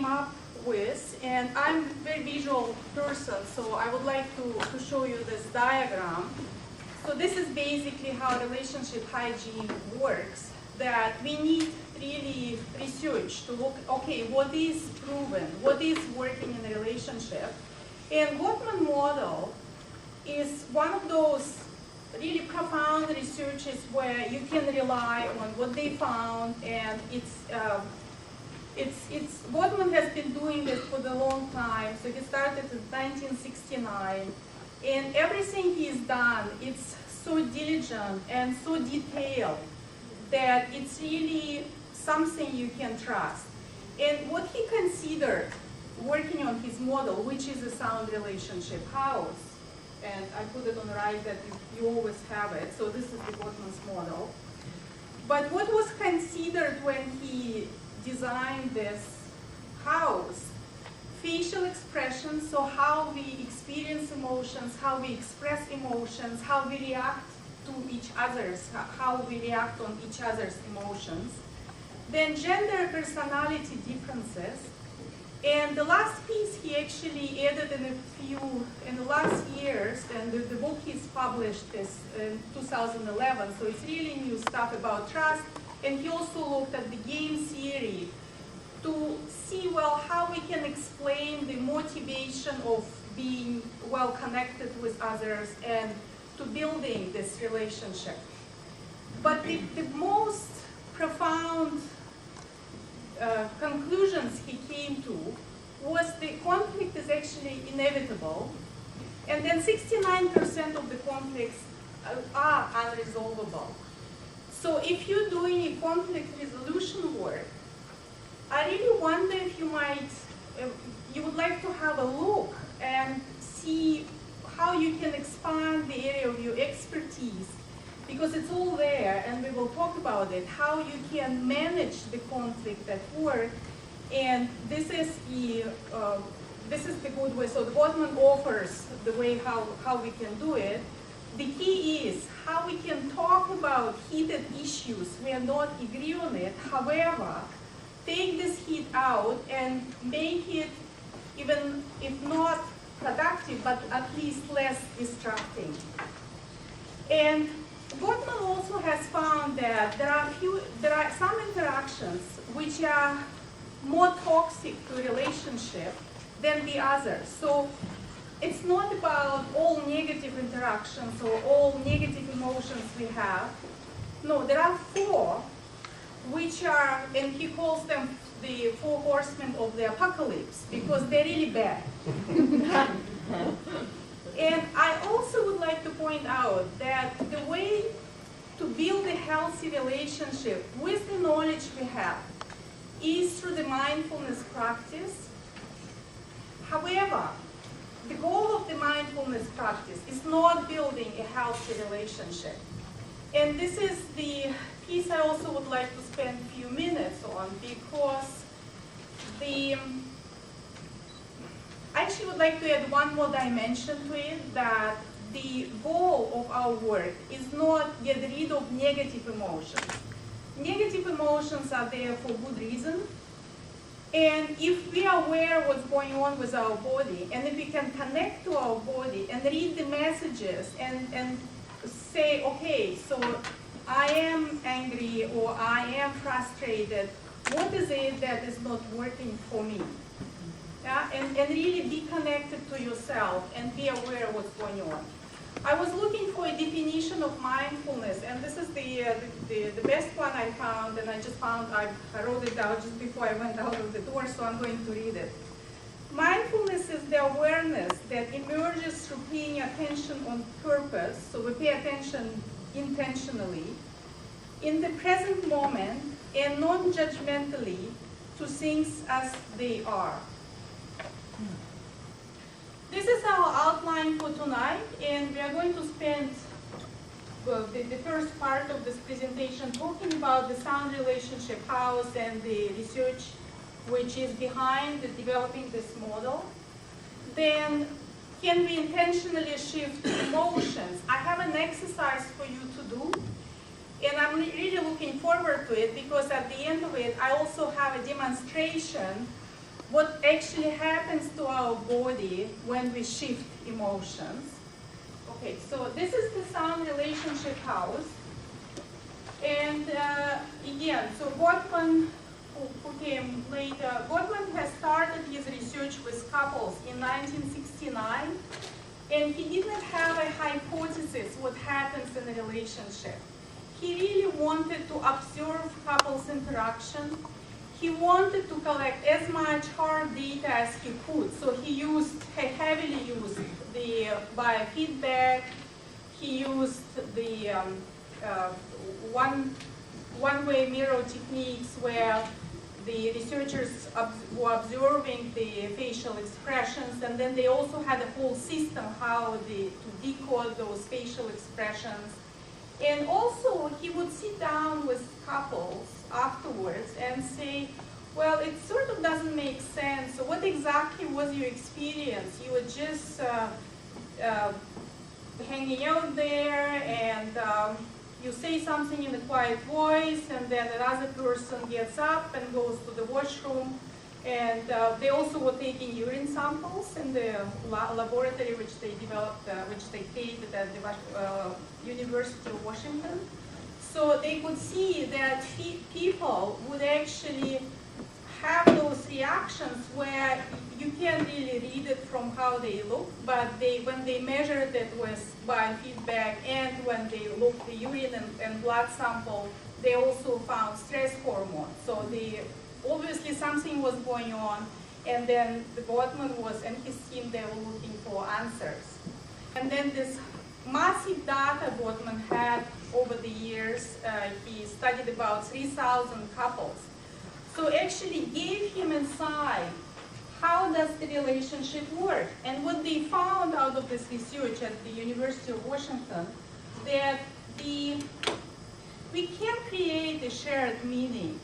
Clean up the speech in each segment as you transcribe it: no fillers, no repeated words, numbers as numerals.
came up with, and I'm a very visual person, so I would like to show you this diagram. So this is basically how relationship hygiene works, that we need really research to look, okay, what is proven, what is working in a relationship. And Gottman model is one of those really profound researches where you can rely on what they found, and Gottman has been doing this for a long time. So he started in 1969, and everything he's done, it's so diligent and so detailed that it's really something you can trust. And what he considered working on his model, which is a sound relationship house, and I put it on the right that you always have it, so this is the Gottman's model. But what was considered when he designed this house? Facial expressions, so how we experience emotions, how we express emotions, how we react to each other's, how we react on each other's emotions. Then gender personality differences. And the last piece he actually added in the last years, and the book he's published is in 2011, so it's really new stuff about trust. And he also looked at the game theory to see, well, how we can explain the motivation of being well connected with others and to building this relationship. But the most profound conclusions he came to was the conflict is actually inevitable, and then 69% of the conflicts are unresolvable. So if you're doing a conflict resolution work, I really wonder if you would like to have a look and see how you can expand the area of your expertise, because it's all there, and we will talk about it, how you can manage the conflict at work. And this is the good way. So the Gottman offers the way how we can do it. The key is how we can talk about heated issues. We are not agree on it. However, take this heat out and make it, even if not productive, but at least less distracting. And Gottman also has found that there are some interactions which are more toxic to a relationship than the others. So it's not about all negative interactions or all negative emotions we have. No, there are 4 which are, and he calls them the 4 horsemen of the apocalypse, because they're really bad. And I also would like to point out that the way to build a healthy relationship with the knowledge we have is through the mindfulness practice. However, the goal of the mindfulness practice is not building a healthy relationship. And this is the piece I also would like to spend a few minutes on, because I actually would like to add one more dimension to it, that the goal of our work is not get rid of negative emotions. Negative emotions are there for good reason. And if we are aware of what's going on with our body, and if we can connect to our body and read the messages and say, okay, so I am angry or I am frustrated, what is it that is not working for me? Yeah? And really be connected to yourself and be aware of what's going on. I was looking for a definition of mindfulness, and this is the best one I found, and I wrote it down just before I went out of the door, so I'm going to read it. Mindfulness is the awareness that emerges through paying attention on purpose, so we pay attention intentionally, in the present moment, and non-judgmentally to things as they are. This is our outline for tonight, and we are going to spend the first part of this presentation talking about the sound relationship house and the research which is behind developing this model. Then, can we intentionally shift emotions? I have an exercise for you to do, and I'm really looking forward to it, because at the end of it, I also have a demonstration what actually happens to our body when we shift emotions. Okay, so this is the sound relationship house. And again, so Gottman, who came later, Gottman has started his research with couples in 1969, and he didn't have a hypothesis what happens in a relationship. He really wanted to observe couples' interaction. He wanted to collect as much hard data as he could. So he heavily used the biofeedback. He used the one-way mirror techniques where the researchers were observing the facial expressions, and then they also had a whole system how to decode those facial expressions. And also, he would sit down with couples afterwards and say, well, it sort of doesn't make sense. So what exactly was your experience? You were just hanging out there, and you say something in a quiet voice, and then another person gets up and goes to the washroom. And they also were taking urine samples in the laboratory which they developed, which they created at the University of Washington. So they could see that people would actually have those reactions where you can't really read it from how they look, but when they measured it with biofeedback and when they looked the urine and blood sample, they also found stress hormones. So obviously something was going on, and then the Gottman and his team, they were looking for answers. And then this massive data Gottman had over the years, he studied about 3,000 couples. So actually gave him insight, how does the relationship work? And what they found out of this research at the University of Washington, that we can create a shared meaning.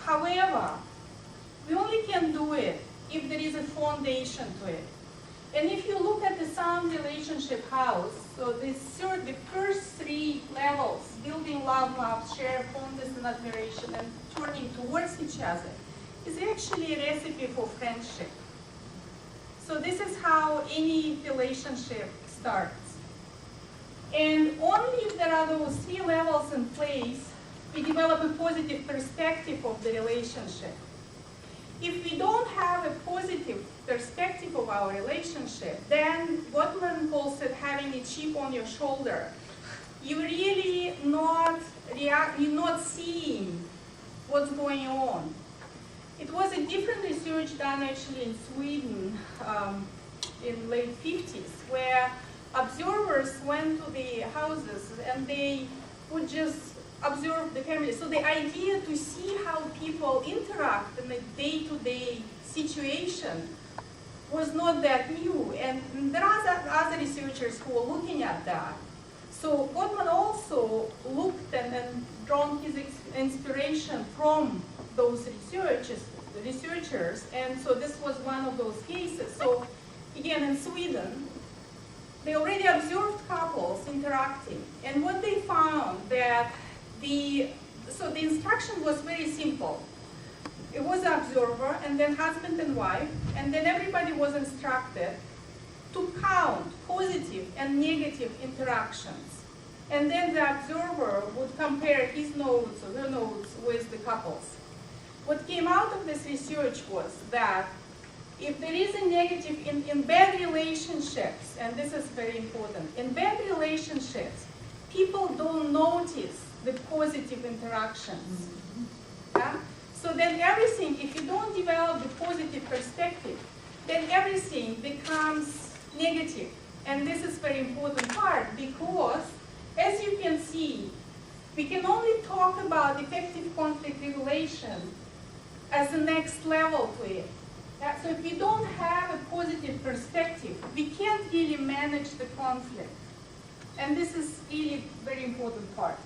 However, we only can do it if there is a foundation to it. And if you look at the sound relationship house, so the first three levels, building love maps, share fondness and admiration, and turning towards each other, is actually a recipe for friendship. So this is how any relationship starts. And only if there are those three levels in place, we develop a positive perspective of the relationship. If we don't have a positive perspective of our relationship, then Gottman calls it having a chip on your shoulder. You're really you're not seeing what's going on. It was a different research done actually in Sweden in late 50s, where observers went to the houses and they would just observe the family. So the idea to see how people interact in a day-to-day situation was not that new. And there are other researchers who are looking at that. So Gottman also looked and drawn his inspiration from those researchers. And so this was one of those cases. So again, in Sweden, they already observed couples interacting. And what they found that the instruction was very simple. It was an observer, and then husband and wife, and then everybody was instructed to count positive and negative interactions. And then the observer would compare his notes or her notes with the couples. What came out of this research was that if there is a negative in bad relationships, and this is very important, in bad relationships, people don't notice the positive interactions. Yeah? So then everything, if you don't develop the positive perspective, then everything becomes negative. And this is a very important part, because as you can see, we can only talk about effective conflict regulation as the next level to it. Yeah? So if we don't have a positive perspective, we can't really manage the conflict. And this is really a very important part.